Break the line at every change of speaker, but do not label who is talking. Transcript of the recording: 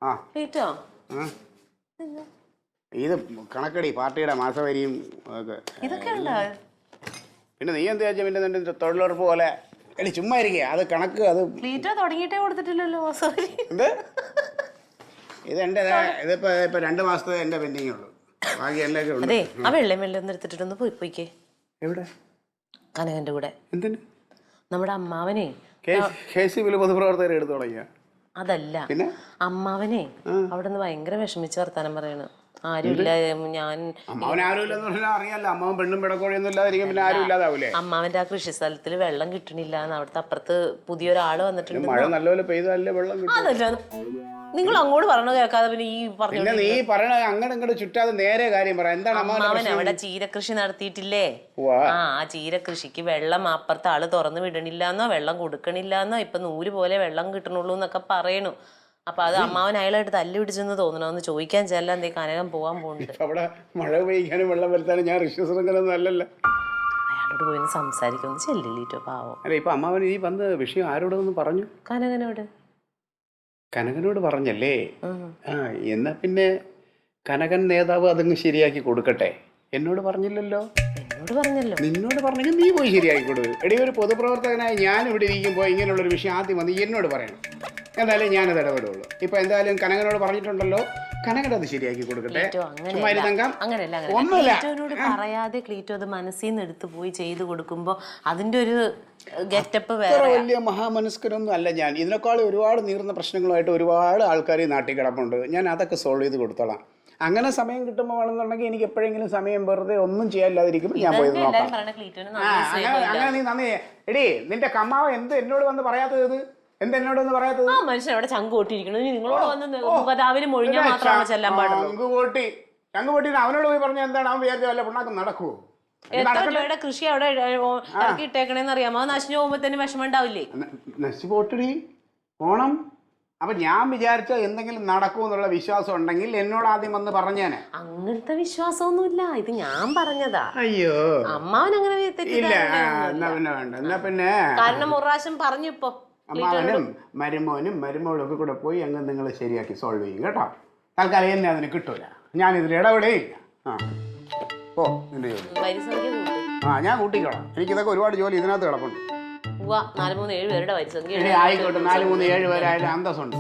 ആ
ക്ലീറ്റോ
ഇത് കണക്കടി പാർട്ടിയുടെ മാസവരിയും ഒക്കെ.
ഇതൊക്കെ ഉണ്ടോ?
പിന്നെ നീ എന്താ വെച്ചാൽ പിന്നെ നിന്റെ തൊഴിലുറപ്പ് പോലെ എടി ചുമ്മാ ഇരിക്കുക. അത് കണക്ക് അത്
ക്ലീറ്റോ തുടങ്ങിയിട്ടേ കൊടുത്തിട്ടില്ലല്ലോ. സോറി.
എന്ത് ഇത് എൻ്റെ ഇതിപ്പോ 2 മാസത്തെ എൻ്റെ പെൻഡിങ് ഉള്ളൂ. ബാക്കി എല്ലാം ഉണ്ട്.
അതെ ആ വെള്ളം ഒന്ന് എടുത്തിട്ടൊന്ന് പോയിക്കേ.
എവിടെ?
കനകന്റെ കൂടെ.
എന്തിന്?
നമ്മുടെ അമ്മാവനെ
KCBയിൽ പൊതുപ്രവർത്തകരെ എടുത്തു തുടങ്ങിയ.
അതല്ല,
പിന്നെ
അമ്മാവനെ അവിടെ നിന്ന് ഭയങ്കര വിഷമിച്ച് വർത്താനം പറയണ്. ആരുമില്ല, ഞാൻ
അറിയാലോ. അമ്മാവൻ പെണ്ണും പിടക്കോഴിയൊന്നും ഇല്ലാതിരിക്കും, പിന്നെ ആരും ഇല്ലാതാവൂലേ.
അമ്മാവന്റെ ആ കൃഷി സ്ഥലത്തിൽ വെള്ളം കിട്ടണില്ല. അവിടുത്തെ അപ്പുറത്ത് പുതിയൊരാള് വന്നിട്ടുണ്ട്.
മഴ നല്ലപോലെ പെയ്താലേ വെള്ളം കിട്ടും.
അതല്ല, നിങ്ങൾ അങ്ങോട്ട് പറഞ്ഞ കേൾക്കാതെ പിന്നെ ഈ പറഞ്ഞു.
നീ പറയണ അങ്ങോട്ട് ഇങ്ങോട്ട് ചുറ്റാതെ നേരെ കാര്യം പറ. എന്താണ്
അമ്മാവൻ അവിടെ ചീരകൃഷി നടത്തിയിട്ടില്ലേ? ആ ചീരകൃഷിക്ക് വെള്ളം അപ്പുറത്തെ ആള് തുറന്നു വിടണില്ലാന്നോ വെള്ളം കൊടുക്കണില്ലാന്നോ ഇപ്പൊ 100 പോലെ വെള്ളം കിട്ടണുള്ളൂ എന്നൊക്കെ പറയണു. അപ്പൊ അത് അമ്മാവൻ അയാളായിട്ട് തല്ലി പിടിച്ചെന്ന് തോന്നണോ എന്ന് ചോദിക്കാൻ ചെല്ലാം. എന്തേ കനകം പോവാൻ പോകുന്നുണ്ട്.
അവിടെ മഴ പെയ്യാനും വെള്ളം വരുത്താനും ഞാൻ ഋഷ്യശൃംഖലൊന്നും അല്ലല്ലോ.
അയാളോട് പോയി സംസാരിക്കൊന്ന് ചെല്ലിട്ടോ പാവം.
അല്ല ഇപ്പൊ അമ്മാവൻ ഈ വന്ന് വിഷയം ആരോടൊന്ന് പറഞ്ഞു? കനകനോട് പറഞ്ഞല്ലേ? എന്നാ പിന്നെ കനകൻ നേതാവ് അതങ്ങ് ശരിയാക്കി കൊടുക്കട്ടെ. എന്നോട് പറഞ്ഞില്ലല്ലോ. നിന്നോട് പറഞ്ഞെങ്കിൽ നീ പോയി ശരിയാക്കി കൊടുക്കും. എടി ഒരു പൊതുപ്രവർത്തകനായി ഞാൻ ഇവിടെ ഇരിക്കുമ്പോൾ ഇങ്ങനെയുള്ളൊരു വിഷയം ആദ്യം വന്ന് എന്നോട് പറയണം. എന്തായാലും ഞാനത് ഇടപെടുള്ളൂ. ഇപ്പൊ എന്തായാലും കനകനോട് പറഞ്ഞിട്ടുണ്ടല്ലോ, കനകൻ അത് ശരിയാക്കി കൊടുക്കട്ടെ.
പറയാതെ ക്ലീറ്റോ അത് മനസ്സിൽ നിന്ന് എടുത്ത് പോയി ചെയ്ത് കൊടുക്കുമ്പോ അതിന്റെ ഒരു ഗെറ്റപ്പ് വേറെ.
വലിയ മഹാമനസ്കരൊന്നും അല്ല ഞാൻ. ഇതിനേക്കാൾ ഒരുപാട് നീറുന്ന പ്രശ്നങ്ങളുമായിട്ട് ഒരുപാട് ആൾക്കാർ നാട്ടിൽ കിടപ്പുണ്ട്. ഞാൻ അതൊക്കെ സോൾവ് ചെയ്ത് കൊടുത്തോളാം. അങ്ങനെ സമയം കിട്ടുമ്പോൾ വേണമെന്നുണ്ടെങ്കിൽ എനിക്ക് എപ്പോഴെങ്കിലും സമയം വെറുതെ ഒന്നും ചെയ്യാനില്ലാതിരിക്കുമ്പോൾ ഞാൻ പോയി നോക്കാം. അങ്ങനെ നീ നന്ദി. എടി നിന്റെ കമ്മാവ് എന്ത് എന്നോട് വന്ന് പറയാത്തത്? എന്തെന്നോടൊന്ന് പറയാത്തത്?
മനുഷ്യൻ അവിടെ ചങ്ക് പൊട്ടിയിരിക്കണു. നിങ്ങളോട് വന്ന് രാവിലെ മൊഴിഞ്ഞാൽ മാത്രമാണ് ചെല്ലാൻ പാടുള്ളൂ.
ചങ്ക് പൊട്ടി അവനോട് പോയി പറഞ്ഞാൽ എന്താണ്? അവൻ വിചാരിച്ച വല്ല പിണ്ണാക്കും നടക്കുവോ?
എത്ര രൂപയുടെ കൃഷി അവിടെ ഇറക്കി ഇട്ടേക്കണേന്ന് അറിയാമോ? അത് നശിച്ചു പോകുമ്പോ തന്നെ വിഷമം ഉണ്ടാവില്ലേ?
നശിച്ചു പോട്ടടി പോണം. അപ്പൊ ഞാൻ വിചാരിച്ച എന്തെങ്കിലും നടക്കുമെന്നുള്ള വിശ്വാസം ഉണ്ടെങ്കിൽ എന്നോട് ആദ്യം വന്ന് പറഞ്ഞേനെ.
അങ്ങനത്തെ വിശ്വാസമൊന്നുമില്ല, ഇത് ഞാൻ പറഞ്ഞതാ.
അയ്യോ
അമ്മാവൻ അങ്ങനെ
ഇല്ല. എന്നാ പിന്നെ വേണ്ട. എന്നാ പിന്നെ
കാരണം ഒരു പ്രാവശ്യം പറഞ്ഞു. ഇപ്പൊ
അമ്മാവനും മരുമോനും മരുമോളും ഒക്കെ കൂടെ പോയി അങ്ങ് നിങ്ങൾ ശരിയാക്കി സോൾവ് ചെയ്യും കേട്ടോ. തൽക്കാലം എന്നെ അതിന് കിട്ടൂല. ഞാനിതിൽ ഇടപെടേയില്ല. ഓ നിന്റെ ജോലി ഞാൻ കൂട്ടിക്കോളാം. എനിക്കിതൊക്കെ ഒരുപാട് ജോലി ഇതിനകത്ത് കിടപ്പുണ്ട്.
4 3 7 പേരുടെ വരിസംഖ്യ
ആയിക്കോട്ടെ. 4 3 7 പേരായാലും അന്തസ്സുണ്ട്.